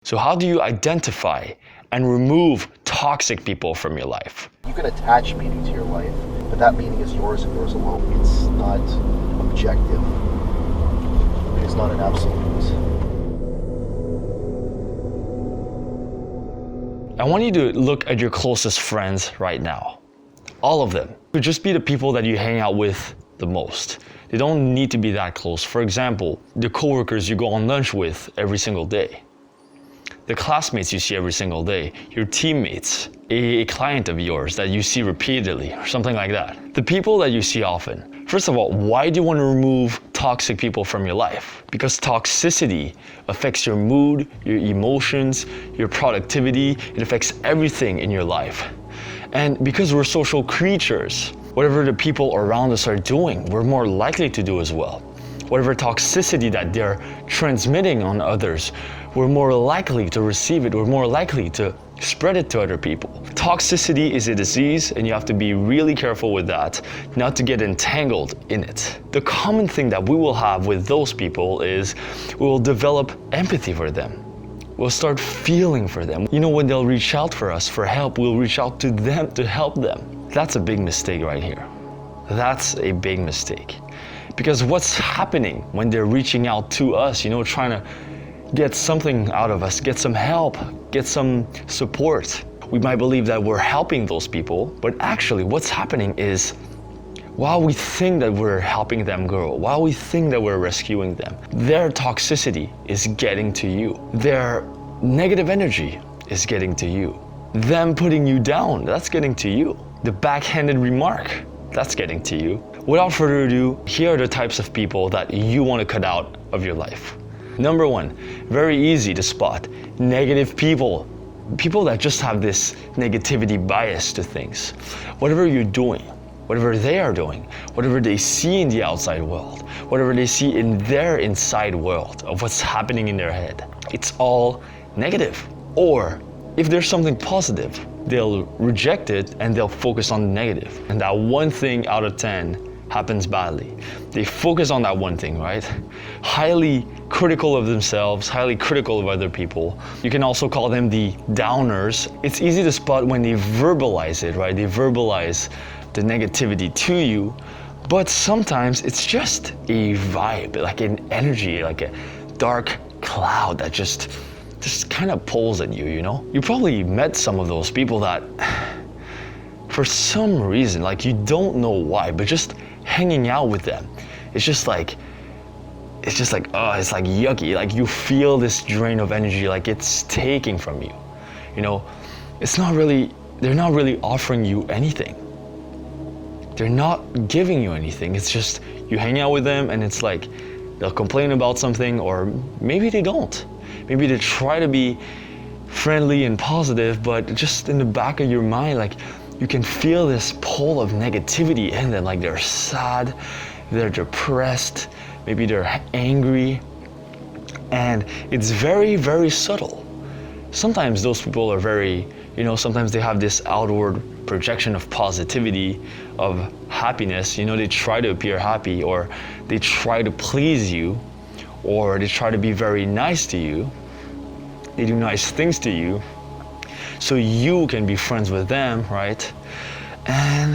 So how do you identify and remove toxic people from your life? You can attach meaning to your life, but that meaning is yours and yours alone. It's not objective. It is not an absolute. I want you to look at your closest friends right now. All of them. It could just be the people that you hang out with the most. They don't need to be that close. For example, the coworkers you go on lunch with every single day. The classmates you see every single day, your teammates, a client of yours that you see repeatedly, or something like that. The people that you see often. First of all, why do you want to remove toxic people from your life? Because toxicity affects your mood, your emotions, your productivity. It affects everything in your life. And because we're social creatures, whatever the people around us are doing, we're more likely to do as well. Whatever toxicity that they're transmitting on others, we're more likely to receive it, we're more likely to spread it to other people. Toxicity is a disease, and you have to be really careful with that, not to get entangled in it. The common thing that we will have with those people is we will develop empathy for them. We'll start feeling for them. You know, when they'll reach out for us for help, we'll reach out to them to help them. That's a big mistake right here. That's a big mistake. Because what's happening when they're reaching out to us, you know, trying to get something out of us, get some help, get some support. We might believe that we're helping those people, but actually what's happening is while we think that we're helping them grow, while we think that we're rescuing them, their toxicity is getting to you. Their negative energy is getting to you. Them putting you down, that's getting to you. The backhanded remark, that's getting to you. Without further ado, here are the types of people that you want to cut out of your life. Number one, very easy to spot, negative people. People that just have this negativity bias to things. Whatever you're doing, whatever they are doing, whatever they see in the outside world, whatever they see in their inside world of what's happening in their head, it's all negative. Or if there's something positive, they'll reject it and they'll focus on the negative. And that one thing out of 10 happens badly. They focus on that one thing, right? Highly critical of themselves, highly critical of other people. You can also call them the downers. It's easy to spot when they verbalize it, right? They verbalize the negativity to you, but sometimes it's just a vibe, like an energy, like a dark cloud that just kind of pulls at you, you know? You probably met some of those people that for some reason, like you don't know why, but just hanging out with them, it's just like, oh, it's like yucky. Like you feel this drain of energy, like it's taking from you. You know, they're not really offering you anything. They're not giving you anything. It's just, you hang out with them and it's like, they'll complain about something, or maybe they don't. Maybe they try to be friendly and positive, but just in the back of your mind, like, you can feel this pull of negativity in them, like they're sad, they're depressed, maybe they're angry, and it's very, very subtle. Sometimes those people are very, you know, sometimes they have this outward projection of positivity, of happiness, you know, they try to appear happy, or they try to please you, or they try to be very nice to you, they do nice things to you, so you can be friends with them, right? And,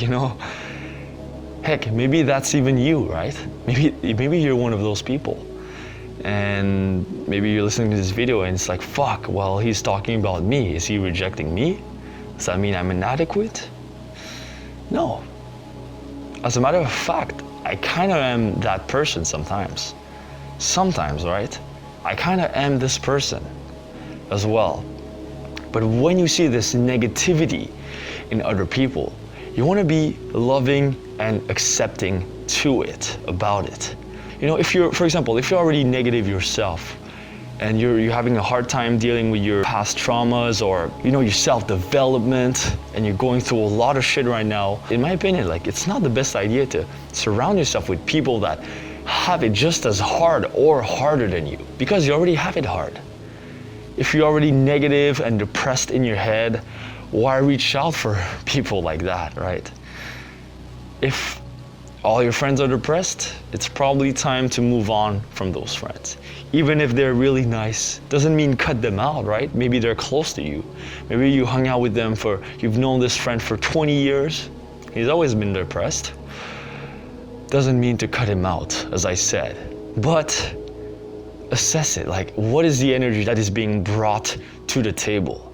you know, heck, maybe that's even you, right? Maybe you're one of those people. And maybe you're listening to this video and it's like, fuck, well, he's talking about me. Is he rejecting me? Does that mean I'm inadequate? No. As a matter of fact, I kind of am that person sometimes. Sometimes, right? I kind of am this person as well. But when you see this negativity in other people, you want to be loving and accepting to it, about it. You know, for example, if you're already negative yourself and you're having a hard time dealing with your past traumas, or, you know, your self-development, and you're going through a lot of shit right now, in my opinion, like, it's not the best idea to surround yourself with people that have it just as hard or harder than you, because you already have it hard. If you're already negative and depressed in your head, why reach out for people like that, right? If all your friends are depressed, it's probably time to move on from those friends. Even if they're really nice, doesn't mean cut them out, right? Maybe they're close to you. Maybe you hung out with them you've known this friend for 20 years. He's always been depressed. Doesn't mean to cut him out, as I said. But assess it, like what is the energy that is being brought to the table?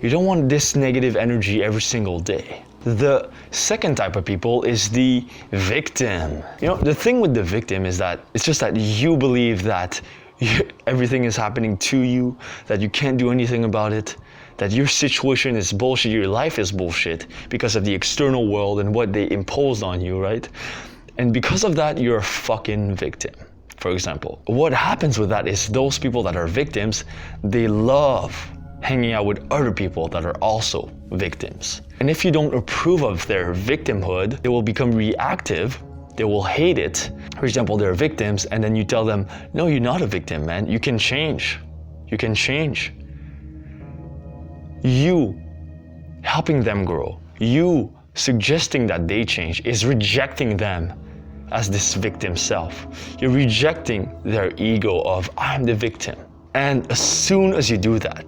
You don't want this negative energy every single day. The second type of people is the victim. You know, the thing with the victim is that it's just that you believe that everything is happening to you, that you can't do anything about it, that your situation is bullshit, your life is bullshit because of the external world and what they imposed on you, right? And because of that, you're a fucking victim. For example, what happens with that is those people that are victims, they love hanging out with other people that are also victims. And if you don't approve of their victimhood, they will become reactive. They will hate it. For example, they're victims, and then you tell them, no, you're not a victim, man. You can change. You can change. You helping them grow, you suggesting that they change is rejecting them as this victim self. You're rejecting their ego of, I'm the victim. And as soon as you do that,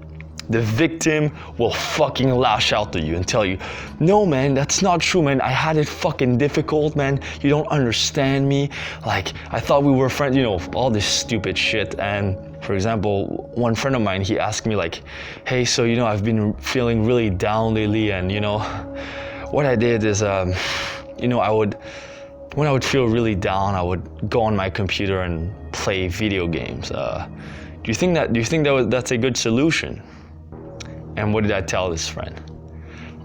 the victim will fucking lash out to you and tell you, no man, that's not true, man. I had it fucking difficult, man. You don't understand me. Like, I thought we were friends, you know, all this stupid shit. And for example, one friend of mine, he asked me like, hey, so, you know, I've been feeling really down lately. And, you know, what I did is, you know, when I would feel really down, I would go on my computer and play video games. Do you think that's a good solution? And what did I tell this friend?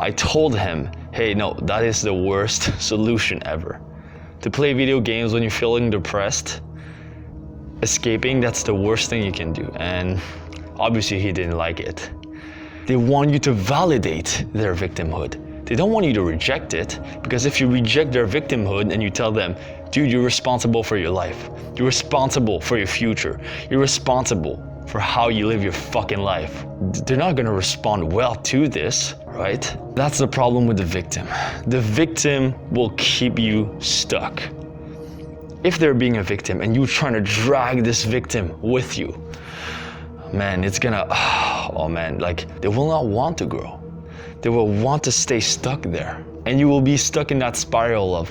I told him, hey, no, that is the worst solution ever. To play video games when you're feeling depressed, escaping, that's the worst thing you can do. And obviously he didn't like it. They want you to validate their victimhood. They don't want you to reject it, because if you reject their victimhood and you tell them, dude, you're responsible for your life. You're responsible for your future. You're responsible for how you live your fucking life. They're not gonna respond well to this, right? That's the problem with the victim. The victim will keep you stuck. If they're being a victim and you're trying to drag this victim with you, man, it's gonna, oh man, like they will not want to grow. They will want to stay stuck there. And you will be stuck in that spiral of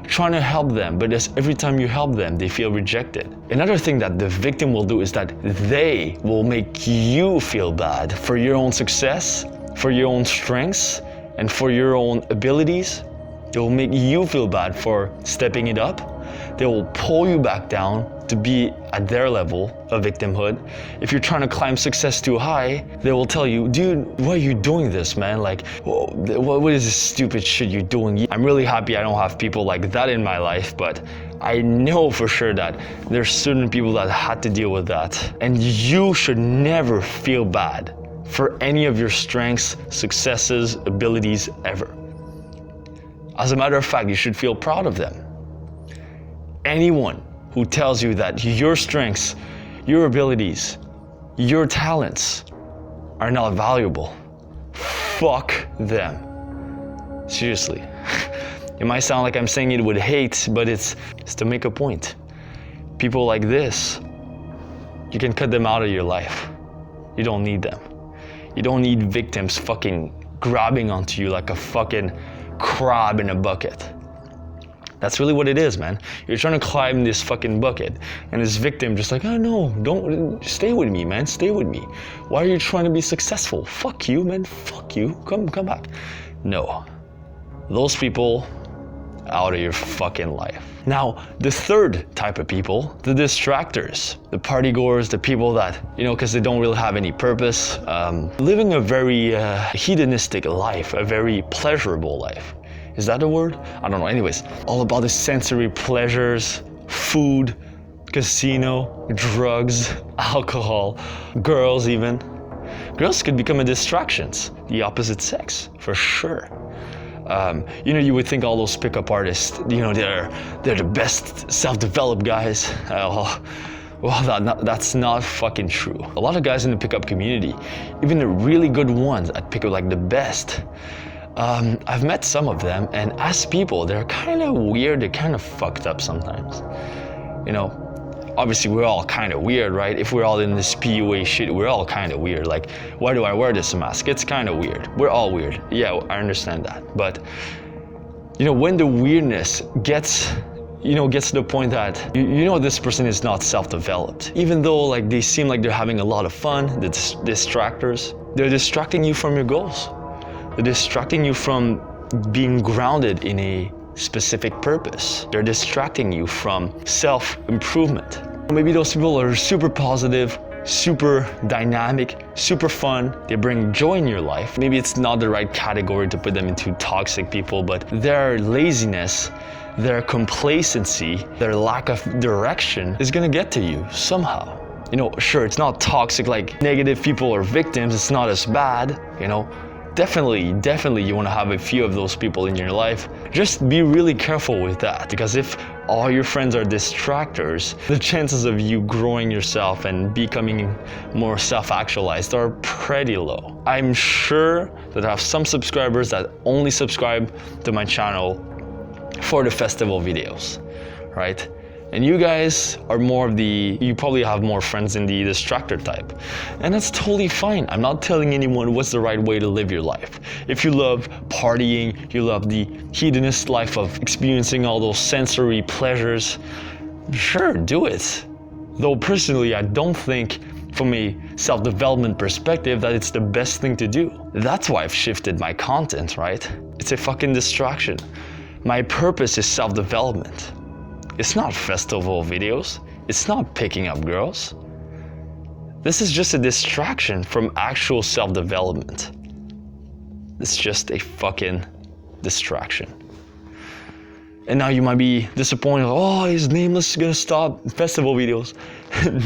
trying to help them, but every time you help them, they feel rejected. Another thing that the victim will do is that they will make you feel bad for your own success, for your own strengths, and for your own abilities. They will make you feel bad for stepping it up. They will pull you back down to be at their level of victimhood. If you're trying to climb success too high, they will tell you, dude, why are you doing this, man? Like, what is this stupid shit you're doing? I'm really happy I don't have people like that in my life, but I know for sure that there's certain people that had to deal with that. And you should never feel bad for any of your strengths, successes, abilities ever. As a matter of fact, you should feel proud of them. Anyone who tells you that your strengths, your abilities, your talents are not valuable, fuck them. Seriously. It might sound like I'm saying it with hate, but it's to make a point. People like this, you can cut them out of your life. You don't need them. You don't need victims fucking grabbing onto you like a fucking crab in a bucket. That's really what it is, man. You're trying to climb this fucking bucket, and this victim just like, oh no, don't, stay with me, man, stay with me. Why are you trying to be successful? Fuck you, man, fuck you, come back. No, those people, out of your fucking life. Now, the third type of people, the distractors, the party goers, the people that, you know, because they don't really have any purpose, living a very hedonistic life, a very pleasurable life. Is that a word? I don't know. Anyways, all about the sensory pleasures, food, casino, drugs, alcohol, girls even. Girls could become a distractions, the opposite sex, for sure. You know, you would think all those pickup artists, you know, they're the best self-developed guys. Well, that's not fucking true. A lot of guys in the pickup community, even the really good ones at pickup, like the best, I've met some of them, and as people, they're kind of weird, they're kind of fucked up sometimes. You know, obviously we're all kind of weird, right? If we're all in this PUA shit, we're all kind of weird. Like, why do I wear this mask? It's kind of weird. We're all weird. Yeah, I understand that. But, you know, when the weirdness gets to the point that you know this person is not self-developed, even though like they seem like they're having a lot of fun, the distractors, they're distracting you from your goals. They're distracting you from being grounded in a specific purpose. They're distracting you from self-improvement. Maybe those people are super positive, super dynamic, super fun. They bring joy in your life. Maybe it's not the right category to put them into toxic people, but their laziness, their complacency, their lack of direction is gonna get to you somehow. You know, sure, it's not toxic like negative people or victims, it's not as bad, you know. Definitely you wanna have a few of those people in your life. Just be really careful with that, because if all your friends are distractors, the chances of you growing yourself and becoming more self-actualized are pretty low. I'm sure that I have some subscribers that only subscribe to my channel for the festival videos, right? And you guys are you probably have more friends in the distractor type. And that's totally fine. I'm not telling anyone what's the right way to live your life. If you love partying, you love the hedonist life of experiencing all those sensory pleasures, sure, do it. Though personally, I don't think from a self-development perspective that it's the best thing to do. That's why I've shifted my content, right? It's a fucking distraction. My purpose is self-development. It's not festival videos. It's not picking up girls. This is just a distraction from actual self-development. It's just a fucking distraction. And now you might be disappointed, oh, is Nameless gonna stop festival videos?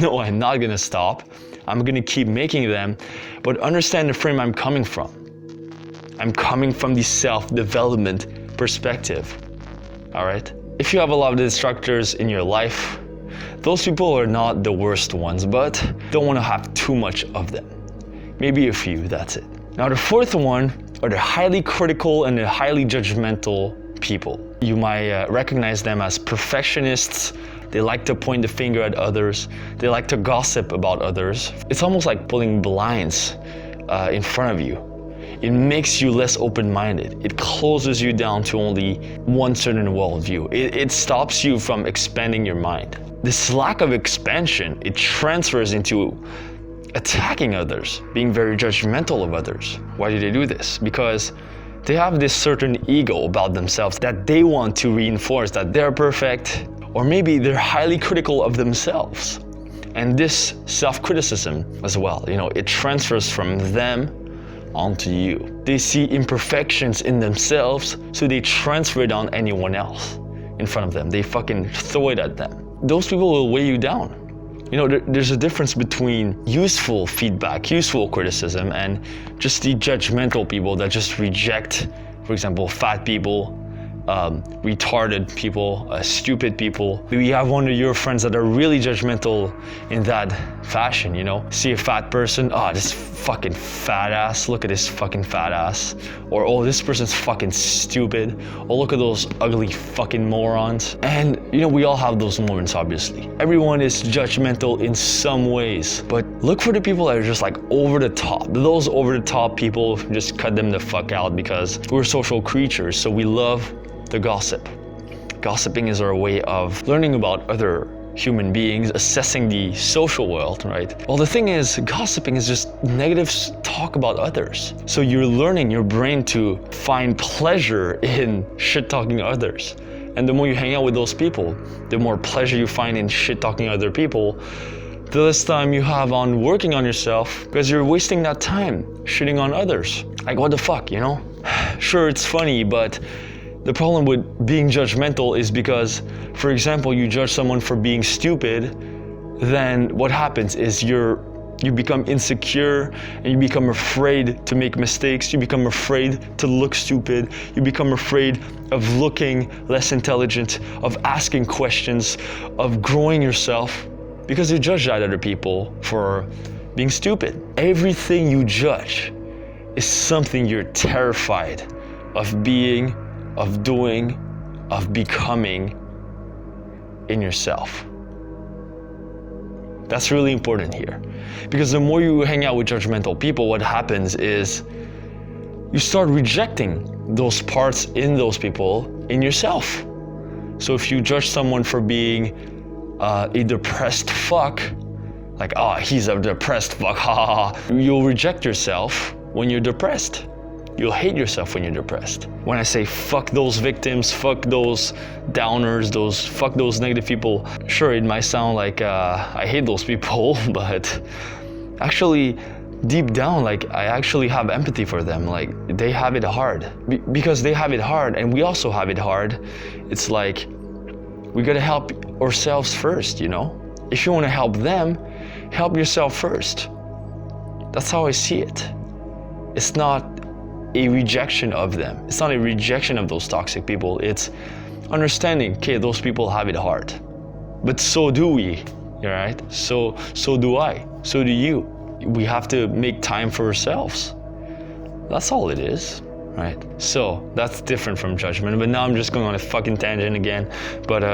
No, I'm not gonna stop. I'm gonna keep making them, but understand the frame I'm coming from. I'm coming from the self-development perspective, all right? If you have a lot of distractors in your life, those people are not the worst ones, but don't want to have too much of them. Maybe a few, that's it. Now the fourth one are the highly critical and the highly judgmental people. You might recognize them as perfectionists. They like to point the finger at others. They like to gossip about others. It's almost like pulling blinds in front of you. It makes you less open-minded. It closes you down to only one certain worldview. It stops you from expanding your mind. This lack of expansion, it transfers into attacking others, being very judgmental of others. Why do they do this? Because they have this certain ego about themselves that they want to reinforce that they're perfect, or maybe they're highly critical of themselves. And this self-criticism as well, you know, it transfers from them onto you. They see imperfections in themselves, so they transfer it on anyone else in front of them. They fucking throw it at them. Those people will weigh you down. You know, there's a difference between useful feedback, useful criticism, and just the judgmental people that just reject, for example, fat people, retarded people, stupid people. Maybe you have one of your friends that are really judgmental in that fashion, you know? See a fat person, oh, this fucking fat ass, look at this fucking fat ass. Or, oh, this person's fucking stupid. Or look at those ugly fucking morons. And, you know, we all have those moments, obviously. Everyone is judgmental in some ways. But look for the people that are just like over the top. Those over the top people, just cut them the fuck out, because we're social creatures, so we love the gossip. Gossiping is our way of learning about other human beings, assessing the social world, right? Well, the thing is, gossiping is just negative talk about others. So you're learning your brain to find pleasure in shit-talking others. And the more you hang out with those people, the more pleasure you find in shit-talking other people, the less time you have on working on yourself, because you're wasting that time shitting on others. Like, what the fuck, you know? Sure, it's funny, but the problem with being judgmental is because, for example, you judge someone for being stupid, then what happens is you become insecure and you become afraid to make mistakes. You become afraid to look stupid. You become afraid of looking less intelligent, of asking questions, of growing yourself, because you judge other people for being stupid. Everything you judge is something you're terrified of being, of doing, of becoming in yourself. That's really important here. Because the more you hang out with judgmental people, what happens is you start rejecting those parts in those people in yourself. So if you judge someone for being a depressed fuck, like, oh, he's a depressed fuck, ha ha ha, you'll reject yourself when you're depressed. You'll hate yourself when you're depressed. When I say fuck those victims, fuck those downers, fuck those negative people, sure, it might sound like I hate those people, but actually, deep down, like, I actually have empathy for them. Like, they have it hard. Because they have it hard and we also have it hard, it's like, we gotta help ourselves first, you know? If you wanna help them, help yourself first. That's how I see it. It's not a rejection of them. It's not a rejection of those toxic people. It's understanding, okay, those people have it hard. But so do we, right? So do I. So do you. We have to make time for ourselves. That's all it is, right? So that's different from judgment. But now I'm just going on a fucking tangent again. But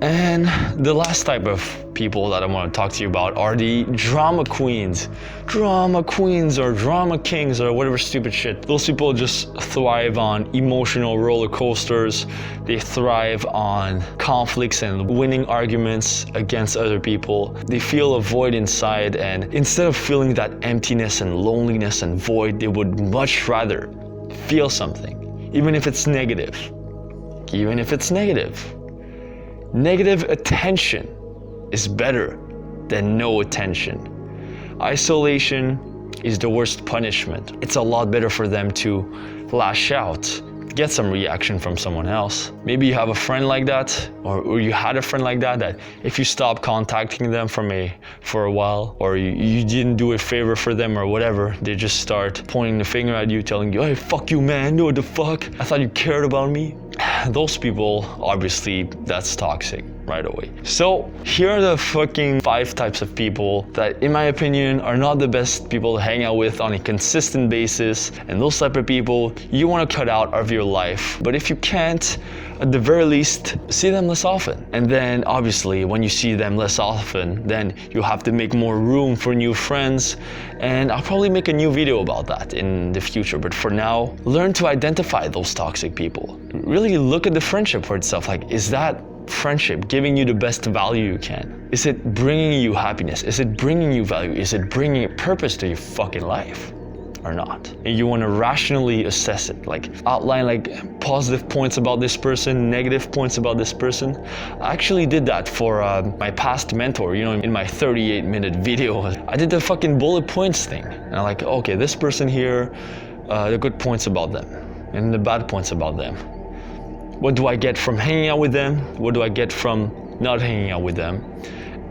and the last type of people that I want to talk to you about are the drama queens. Drama queens or drama kings or whatever stupid shit. Those people just thrive on emotional roller coasters. They thrive on conflicts and winning arguments against other people. They feel a void inside, and instead of feeling that emptiness and loneliness and void, they would much rather feel something, even if it's negative. Even if it's negative. Negative attention is better than no attention. Isolation is the worst punishment. It's a lot better for them to lash out, get some reaction from someone else. Maybe you have a friend like that, or you had a friend like that, that if you stop contacting them for a while, or you didn't do a favor for them or whatever, they just start pointing the finger at you, telling you, hey, fuck you, man, what the fuck? I thought you cared about me. Those people, obviously, that's toxic right away. So here are the fucking 5 types of people that, in my opinion, are not the best people to hang out with on a consistent basis. And those type of people you want to cut out of your life. But if you can't, at the very least, see them less often. And then obviously when you see them less often, then you have to make more room for new friends. And I'll probably make a new video about that in the future. But for now, learn to identify those toxic people. Really look at the friendship for itself. Like, is that friendship giving you the best value you can? Is it bringing you happiness? Is it bringing you value? Is it bringing a purpose to your fucking life or not? And you want to rationally assess it, like outline like positive points about this person, negative points about this person. I actually did that for my past mentor, you know, in my 38-minute video. I did the fucking bullet points thing. And I'm like, okay, this person here, the good points about them and the bad points about them. What do I get from hanging out with them? What do I get from not hanging out with them?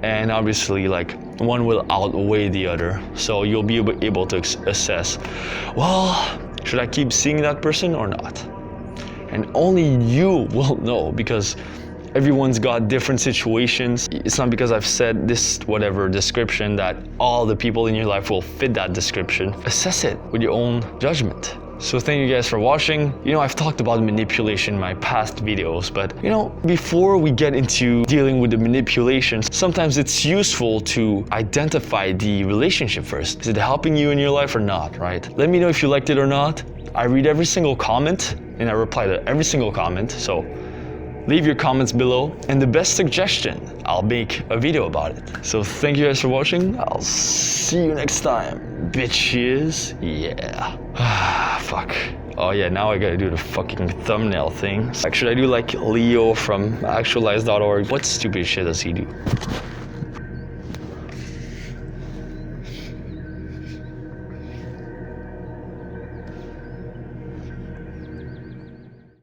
And obviously, like, one will outweigh the other. So you'll be able to assess, well, should I keep seeing that person or not? And only you will know, because everyone's got different situations. It's not because I've said this whatever description that all the people in your life will fit that description. Assess it with your own judgment. So thank you guys for watching. You know, I've talked about manipulation in my past videos, but you know, before we get into dealing with the manipulation, sometimes it's useful to identify the relationship first. Is it helping you in your life or not, right? Let me know if you liked it or not. I read every single comment and I reply to every single comment, so leave your comments below, and the best suggestion, I'll make a video about it. So thank you guys for watching. I'll see you next time, bitches. Yeah. Fuck. Oh yeah, now I gotta do the fucking thumbnail thing. Like, should I do like Leo from actualize.org? What stupid shit does he do?